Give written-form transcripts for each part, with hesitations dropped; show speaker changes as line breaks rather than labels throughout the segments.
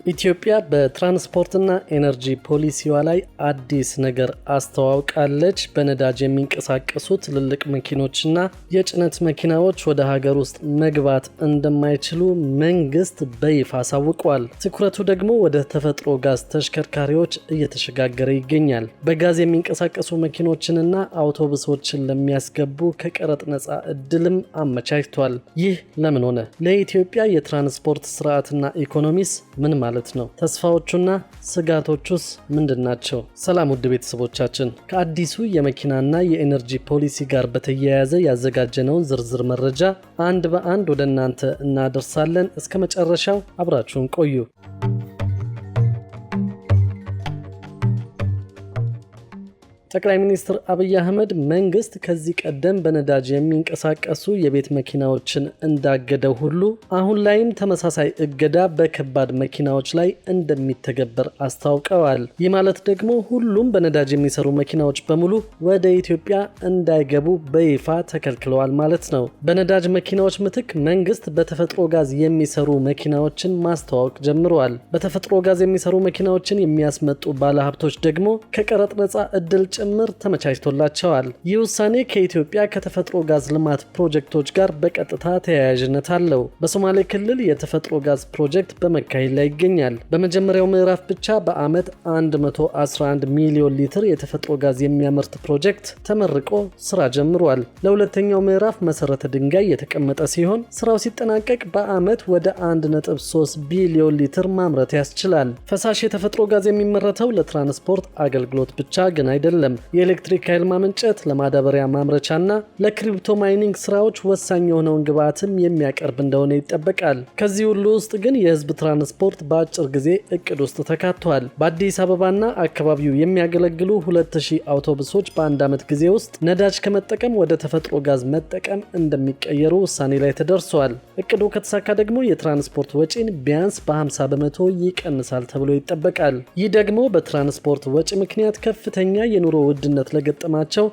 ኢትዮጵያ በትራንስፖርትና ኤነርጂ ፖሊሲዋ ላይ አዲስ ነገር አስተዋውቃለች። በነዳጅ የሚንቀሳቀሱ ትልልቅ መኪኖችና የጭነት መኪናዎች ወደ ሀገር ውስጥ መግባት እንደማይችሉ መንግስት በይፋ አሳውቋል። ትኩረቱ ደግሞ ወደ ተፈጥሮ ጋዝ ተሽከርካሪዎች እየተሸጋገረ ይገኛል። በጋዝ የሚንቀሳቀሱ መኪኖችንና አውቶቡሶችን ለሚያስገቡ ከቀረጥ ነፃ እድልም አመቻችቷል። ይህ ለምን ሆነ? ለኢትዮጵያ የትራንስፖርት ስርዓትና ኢኮኖሚስ ምን ማለት ነው? ተስፋዎቹና ስጋቶቹስ ምንድናቸው? ሰላም ውድ ቤተሰቦቻችን፣ ከአዲሱ የመኪናና የኤነርጂ ፖሊሲ ጋር በተያያዘ ያዘጋጀነውን ዝርዝር መረጃ አንድ በአንድ ወደ እናንተ እናደርሳለን። እስከ መጨረሻው አብራችሁን ቆዩ። ጠቅላይ ሚኒስትር አብይ አህመድ መንግስት ከዚህ ቀደም በነዳጅ የሚንቀሳቀሱ የቤት መኪናዎችን እንዳገደው ሁሉ አሁን ላይም ተመሳሳይ እገዳ በከባድ መኪናዎች ላይ እንደሚተገበር አስታውቀዋል። ይህ ማለት ደግሞ ሁሉም በነዳጅ የሚሰሩ መኪናዎች በሙሉ ወደ ኢትዮጵያ እንዳይገቡ በይፋ ተከልክለዋል ማለት ነው። በነዳጅ መኪናዎች ምትክ መንግስት በተፈጥሮ ጋዝ የሚሰሩ መኪናዎችን ማስተዋወቅ ጀምረዋል። በተፈጥሮ ጋዝ የሚሰሩ መኪናዎችን የሚያስመጡ ባለሀብቶች ደግሞ ከቀረጥ ነፃ እድል ጭምር ተመቻችቶላቸዋል። ይህ ውሳኔ ከኢትዮጵያ ከተፈጥሮ ጋዝ ልማት ፕሮጀክቶች ጋር በቀጥታ ተያያዥነት አለው። በሶማሌ ክልል የተፈጥሮ ጋዝ ፕሮጀክት በመካሄድ ላይ ይገኛል። በመጀመሪያው ምዕራፍ ብቻ በአመት 111 ሚሊዮን ሊትር የተፈጥሮ ጋዝ የሚያመርት ፕሮጀክት ተመርቆ ስራ ጀምሯል። ለሁለተኛው ምዕራፍ መሰረተ ድንጋይ የተቀመጠ ሲሆን ስራው ሲጠናቀቅ በአመት ወደ 1.3 ቢሊዮን ሊትር ማምረት ያስችላል። ፈሳሽ የተፈጥሮ ጋዝ የሚመረተው ለትራንስፖርት አገልግሎት ብቻ ግን አይደለም። የኤሌክትሪክ ኃይል ማመንጨት፣ ለማዳበሪያ ማምረቻና ለክሪፕቶ ማይኒንግ ስራዎች ወሳኝ የሆነውን ግብዓትም የሚያቀርብ እንደሆነ ይጠበቃል። ከዚህ ሁሉ ውስጥ ግን የህዝብ ትራንስፖርት በአጭር ጊዜ እቅድ ውስጥ ተካቷል። በአዲስ አበባና አካባቢው የሚያገለግሉ 2000 አውቶቡሶች በአንድ ዓመት ጊዜ ውስጥ ነዳጅ ከመጠቀም ወደ ተፈጥሮ ጋዝ መጠቀም እንደሚቀየሩ ውሳኔ ላይ ተደርሷል። እቅዱ ከተሳካ ደግሞ የትራንስፖርት ወጪን ቢያንስ በ50 በመቶ ይቀንሳል ተብሎ ይጠበቃል። ይህ ደግሞ በትራንስፖርት ወጪ ምክንያት ከፍተኛ የኑሮ ውድነት ለገጠማቸው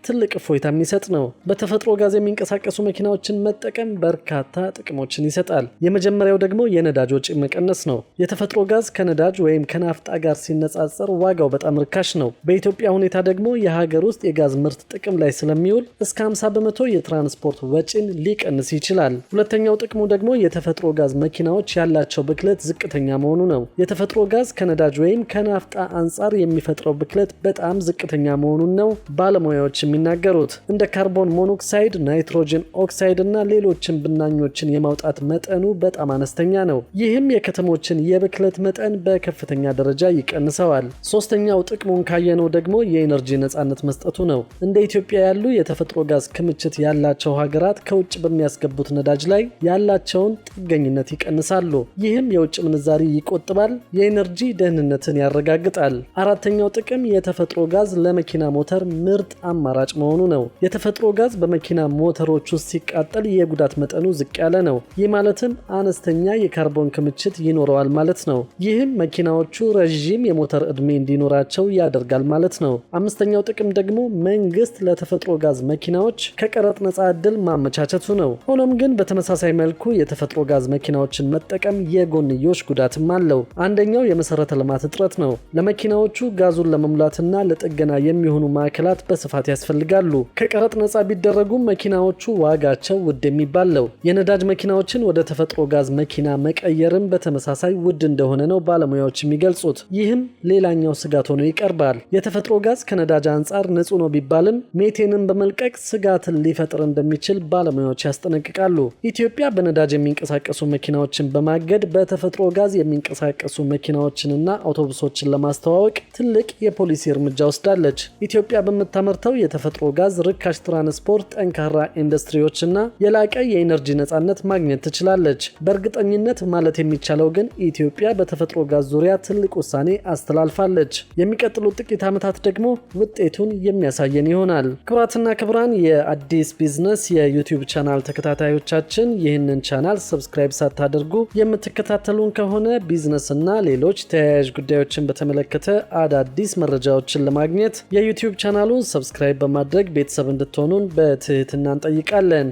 ትልቅ እፎይታ የሚሰጥ ነው። በተፈጥሮ ጋዝ የሚንቀሳቀሱ መኪናዎችን መጠቀም በርካታ ጥቅሞችን ይሰጣል። የመጀመሪያው ደግሞ የነዳጅ ወጪ መቀነስ ነው። የተፈጥሮ ጋዝ ከነዳጅ ወይም ከናፍጣ ጋር ሲነጻጸር ዋጋው በጣም ርካሽ ነው። በኢትዮጵያ ሁኔታ ደግሞ የሀገር ውስጥ የጋዝ ምርት ጥቅም ላይ ስለሚውል እስከ 50 በመቶ የትራንስፖርት ወጪን ሊቀንስ ይችላል። ሁለተኛው ጥቅሙ ደግሞ የተፈጥሮ ጋዝ መኪናዎች ያላቸው ብክለት ዝቅተኛ መሆኑ ነው። የተፈጥሮ ጋዝ ከነዳጅ ወይም ከናፍጣ አንጻር የሚፈጥረው ብክለት በጣም ዝቅተኛ መሆኑን ነው ባለሙያዎች የሚናገሩት። እንደ ካርቦን ሞኖክሳይድ፣ ናይትሮጅን ኦክሳይድ እና ሌሎችን ብናኞችን የማውጣት መጠኑ በጣም አነስተኛ ነው። ይህም የከተሞችን የብክለት መጠን በከፍተኛ ደረጃ ይቀንሰዋል። ሶስተኛው ጥቅሙን ካየነው ደግሞ የኤነርጂ ነፃነት መስጠቱ ነው። እንደ ኢትዮጵያ ያሉ የተፈጥሮ ጋዝ ክምችት ያላቸው ሀገራት ከውጭ በሚያስገቡት ነዳጅ ላይ ያላቸውን ጥገኝነት ይቀንሳሉ። ይህም የውጭ ምንዛሪ ይቆጥባል፣ የኤነርጂ ደህንነትን ያረጋግጣል። አራተኛው ጥቅም የተፈጥሮ ጋዝ ለመኪና ሞተር ምርጥ አማራጭ መሆኑ ነው። የተፈጥሮ ጋዝ በመኪና ሞተሮች ውስጥ ሲቃጠል የጉዳት መጠኑ ዝቅ ያለ ነው። ይህ ማለትም አነስተኛ የካርቦን ክምችት ይኖረዋል ማለት ነው። ይህም መኪናዎቹ ረዥም የሞተር ዕድሜ እንዲኖራቸው ያደርጋል ማለት ነው። አምስተኛው ጥቅም ደግሞ መንግስት ለተፈጥሮ ጋዝ መኪናዎች ከቀረጥ ነፃ ዕድል ማመቻቸቱ ነው። ሆኖም ግን በተመሳሳይ መልኩ የተፈጥሮ ጋዝ መኪናዎችን መጠቀም የጎንዮሽ ጉዳትም አለው። አንደኛው የመሰረተ ልማት እጥረት ነው። ለመኪናዎቹ ጋዙን ለመሙላትና ለጥገና የሚሆኑ ማዕከላት በስፋት ያስፈልጋሉ። ከቀረጥ ነፃ ቢደረጉ መኪናዎቹ ዋጋቸው ውድ የሚባል ነው። የነዳጅ መኪናዎችን ወደ ተፈጥሮ ጋዝ መኪና መቀየርም በተመሳሳይ ውድ እንደሆነ ነው ባለሙያዎች የሚገልጹት። ይህም ሌላኛው ስጋት ሆኖ ይቀርባል። የተፈጥሮ ጋዝ ከነዳጅ አንጻር ንጹህ ነው ቢባልም ሜቴንን በመልቀቅ ስጋትን ሊፈጥር እንደሚችል ባለሙያዎች ያስጠነቅቃሉ። ኢትዮጵያ በነዳጅ የሚንቀሳቀሱ መኪናዎችን በማገድ በተፈጥሮ ጋዝ የሚንቀሳቀሱ መኪናዎችንና አውቶቡሶችን ለማስተዋወቅ ትልቅ የፖሊሲ እርምጃ ወስዳለች። ኢትዮጵያ በምታመርተው የተፈጥሮ ጋዝ ርካሽ ትራንስፖርት፣ ጠንካራ ኢንዱስትሪዎችና የላቀ የኤነርጂ ነፃነት ማግኘት ትችላለች። በእርግጠኝነት ማለት የሚቻለው ግን ኢትዮጵያ በተፈጥሮ ጋዝ ዙሪያ ትልቅ ውሳኔ አስተላልፋለች። የሚቀጥሉት ጥቂት ዓመታት ደግሞ ውጤቱን የሚያሳየን ይሆናል። ክቡራትና ክቡራን የአዲስ ቢዝነስ የዩቲዩብ ቻናል ተከታታዮቻችን ይህንን ቻናል ሰብስክራይብ ሳታደርጉ የምትከታተሉን ከሆነ ቢዝነስና ሌሎች ተያያዥ ጉዳዮችን በተመለከተ አዳዲስ መረጃዎችን ለማግኘት የዩቲዩብ ቻናሉን ሰብስክራይብ በማድረግ ቤተሰብ እንድትሆኑን በትህትና እንጠይቃለን።